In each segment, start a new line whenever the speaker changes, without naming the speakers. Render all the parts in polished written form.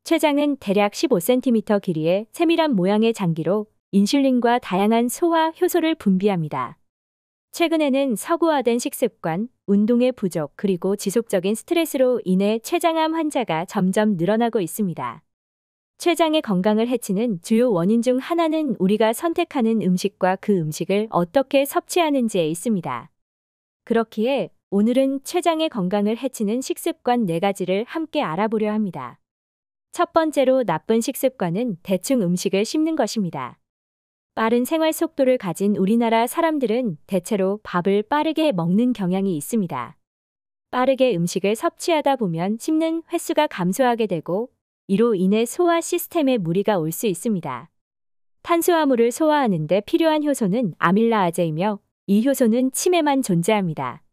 췌장은 대략 15cm 길이의 세밀한 모양의 장기로 인슐린과 다양한 소화 효소를 분비합니다. 최근에는 서구화된 식습관, 운동의 부족, 그리고 지속적인 스트레스로 인해 췌장암 환자가 점점 늘어나고 있습니다. 췌장의 건강을 해치는 주요 원인 중 하나는 우리가 선택하는 음식과 그 음식을 어떻게 섭취하는지에 있습니다. 그렇기에 오늘은 췌장의 건강을 해치는 식습관 4가지를 함께 알아보려 합니다. 첫 번째로 나쁜 식습관은 대충 음식을 씹는 것입니다. 빠른 생활 속도를 가진 우리나라 사람들은 대체로 밥을 빠르게 먹는 경향이 있습니다. 빠르게 음식을 섭취하다 보면 씹는 횟수가 감소하게 되고 이로 인해 소화 시스템에 무리가 올 수 있습니다. 탄수화물을 소화하는 데 필요한 효소는 아밀라아제이며 이 효소는 침에만 존재합니다.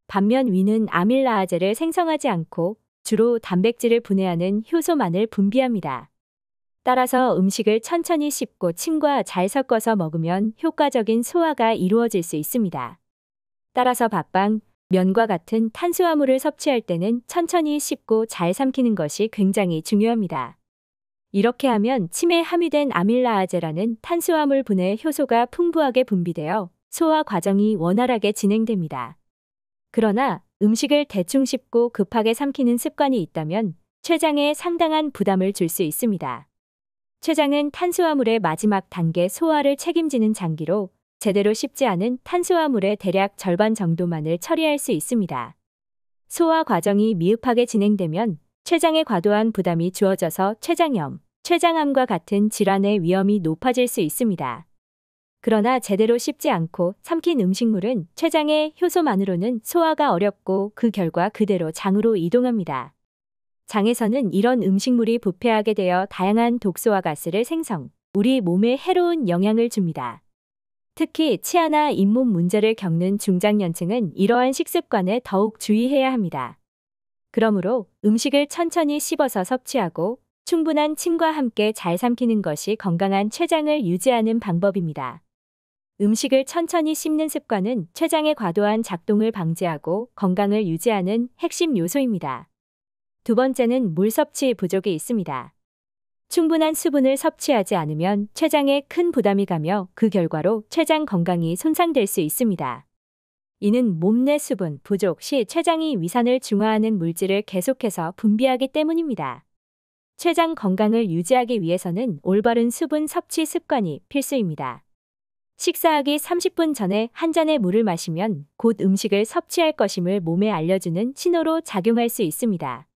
반면 위는 아밀라아제를 생성하지 않고 주로 단백질을 분해하는 효소만을 분비합니다. 따라서 음식을 천천히 씹고 침과 잘 섞어서 먹으면 효과적인 소화가 이루어질 수 있습니다. 따라서 밥빵, 면과 같은 탄수화물을 섭취할 때는 천천히 씹고 잘 삼키는 것이 굉장히 중요합니다. 이렇게 하면 침에 함유된 아밀라아제라는 탄수화물 분해 효소가 풍부하게 분비되어 소화 과정이 원활하게 진행됩니다. 그러나 음식을 대충 씹고 급하게 삼키는 습관이 있다면 췌장에 상당한 부담을 줄 수 있습니다. 췌장은 탄수화물의 마지막 단계 소화를 책임지는 장기로 제대로 씹지 않은 탄수화물의 대략 절반 정도만을 처리할 수 있습니다. 소화 과정이 미흡하게 진행되면 췌장에 과도한 부담이 주어져서 췌장염, 췌장암과 같은 질환의 위험이 높아질 수 있습니다. 그러나 제대로 씹지 않고 삼킨 음식물은 췌장의 효소만으로는 소화가 어렵고 그 결과 그대로 장으로 이동합니다. 장에서는 이런 음식물이 부패하게 되어 다양한 독소와 가스를 생성, 우리 몸에 해로운 영향을 줍니다. 특히 치아나 잇몸 문제를 겪는 중장년층은 이러한 식습관에 더욱 주의해야 합니다. 그러므로 음식을 천천히 씹어서 섭취하고 충분한 침과 함께 잘 삼키는 것이 건강한 췌장을 유지하는 방법입니다. 음식을 천천히 씹는 습관은 췌장의 과도한 작동을 방지하고 건강을 유지하는 핵심 요소입니다. 두 번째는 물 섭취 부족이 있습니다. 충분한 수분을 섭취하지 않으면 췌장에 큰 부담이 가며 그 결과로 췌장 건강이 손상될 수 있습니다. 이는 몸 내 수분 부족 시 췌장이 위산을 중화하는 물질을 계속해서 분비하기 때문입니다. 췌장 건강을 유지하기 위해서는 올바른 수분 섭취 습관이 필수입니다. 식사하기 30분 전에 한 잔의 물을 마시면 곧 음식을 섭취할 것임을 몸에 알려주는 신호로 작용할 수 있습니다.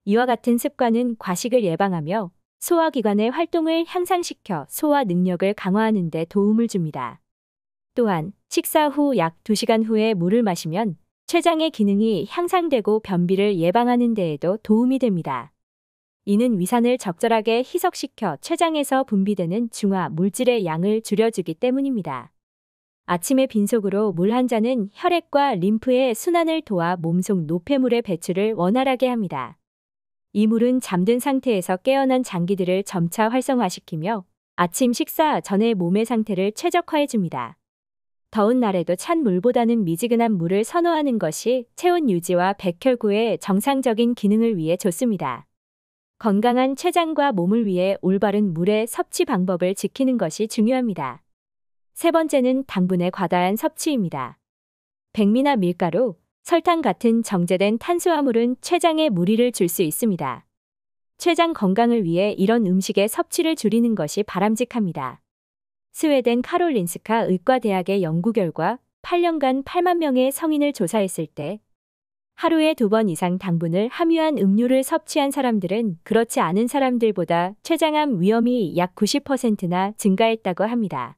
이와 같은 습관은 과식을 예방하며 소화기관의 활동을 향상시켜 소화 능력을 강화하는 데 도움을 줍니다. 또한 식사 후 약 2시간 후에 물을 마시면 췌장의 기능이 향상되고 변비를 예방하는 데에도 도움이 됩니다. 이는 위산을 적절하게 희석시켜 췌장에서 분비되는 중화 물질의 양을 줄여주기 때문입니다. 아침에 빈속으로 물 한 잔은 혈액과 림프의 순환을 도와 몸속 노폐물의 배출을 원활하게 합니다. 이 물은 잠든 상태에서 깨어난 장기들을 점차 활성화시키며 아침 식사 전에 몸의 상태를 최적화해줍니다. 더운 날에도 찬 물보다는 미지근한 물을 선호하는 것이 체온 유지와 백혈구의 정상적인 기능을 위해 좋습니다. 건강한 췌장과 몸을 위해 올바른 물의 섭취 방법을 지키는 것이 중요합니다. 세 번째는 당분의 과다한 섭취입니다. 백미나 밀가루, 설탕 같은 정제된 탄수화물은 췌장에 무리를 줄 수 있습니다. 췌장 건강을 위해 이런 음식의 섭취를 줄이는 것이 바람직합니다. 스웨덴 카롤린스카 의과대학의 연구 결과 8년간 8만 명의 성인을 조사했을 때 하루에 2번 이상 당분을 함유한 음료를 섭취한 사람들은 그렇지 않은 사람들보다 췌장암 위험이 약 90%나 증가했다고 합니다.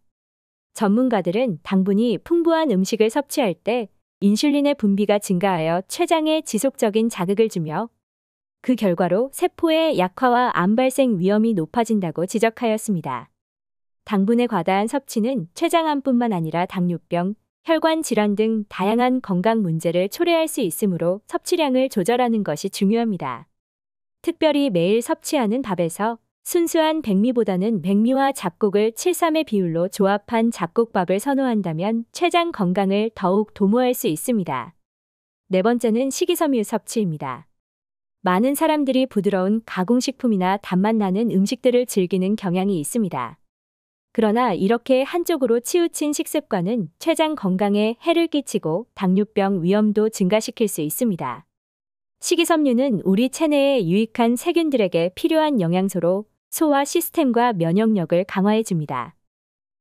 전문가들은 당분이 풍부한 음식을 섭취할 때 인슐린의 분비가 증가하여 췌장에 지속적인 자극을 주며 그 결과로 세포의 약화와 암 발생 위험이 높아진다고 지적하였습니다. 당분의 과다한 섭취는 췌장암뿐만 아니라 당뇨병, 혈관 질환 등 다양한 건강 문제를 초래할 수 있으므로 섭취량을 조절하는 것이 중요합니다. 특별히 매일 섭취하는 밥에서 순수한 백미보다는 백미와 잡곡을 7:3의 비율로 조합한 잡곡밥을 선호한다면 췌장 건강을 더욱 도모할 수 있습니다. 네 번째는 식이섬유 섭취입니다. 많은 사람들이 부드러운 가공식품이나 단맛 나는 음식들을 즐기는 경향이 있습니다. 그러나 이렇게 한쪽으로 치우친 식습관은 췌장 건강에 해를 끼치고 당뇨병 위험도 증가시킬 수 있습니다. 식이섬유는 우리 체내에 유익한 세균들에게 필요한 영양소로 소화 시스템과 면역력을 강화해 줍니다.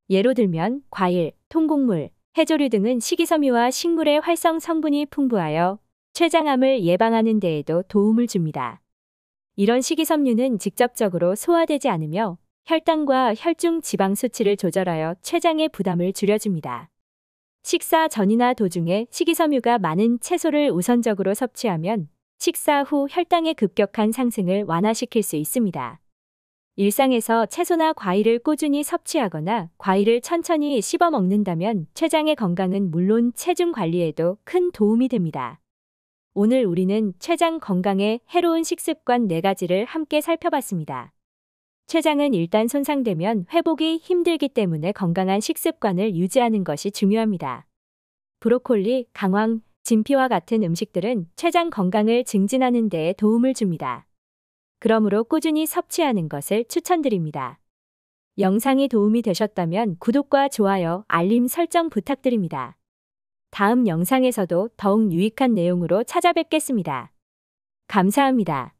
예로 들면 과일, 통곡물, 해조류 등은 식이섬유와 식물의 활성 성분이 풍부하여 췌장암을 예방하는 데에도 도움을 줍니다. 이런 식이섬유는 직접적으로 소화되지 않으며 혈당과 혈중 지방 수치를 조절하여 췌장의 부담을 줄여줍니다. 식사 전이나 도중에 식이섬유가 많은 채소를 우선적으로 섭취하면 식사 후 혈당의 급격한 상승을 완화시킬 수 있습니다. 일상에서 채소나 과일을 꾸준히 섭취하거나 과일을 천천히 씹어 먹는다면 췌장의 건강은 물론 체중 관리에도 큰 도움이 됩니다. 오늘 우리는 췌장 건강에 해로운 식습관 4가지를 함께 살펴봤습니다. 췌장은 일단 손상되면 회복이 힘들기 때문에 건강한 식습관을 유지하는 것이 중요합니다. 브로콜리, 강황, 진피와 같은 음식들은 췌장 건강을 증진하는 데에 도움을 줍니다. 그러므로 꾸준히 섭취하는 것을 추천드립니다. 영상이 도움이 되셨다면 구독과 좋아요, 알림 설정 부탁드립니다. 다음 영상에서도 더욱 유익한 내용으로 찾아뵙겠습니다. 감사합니다.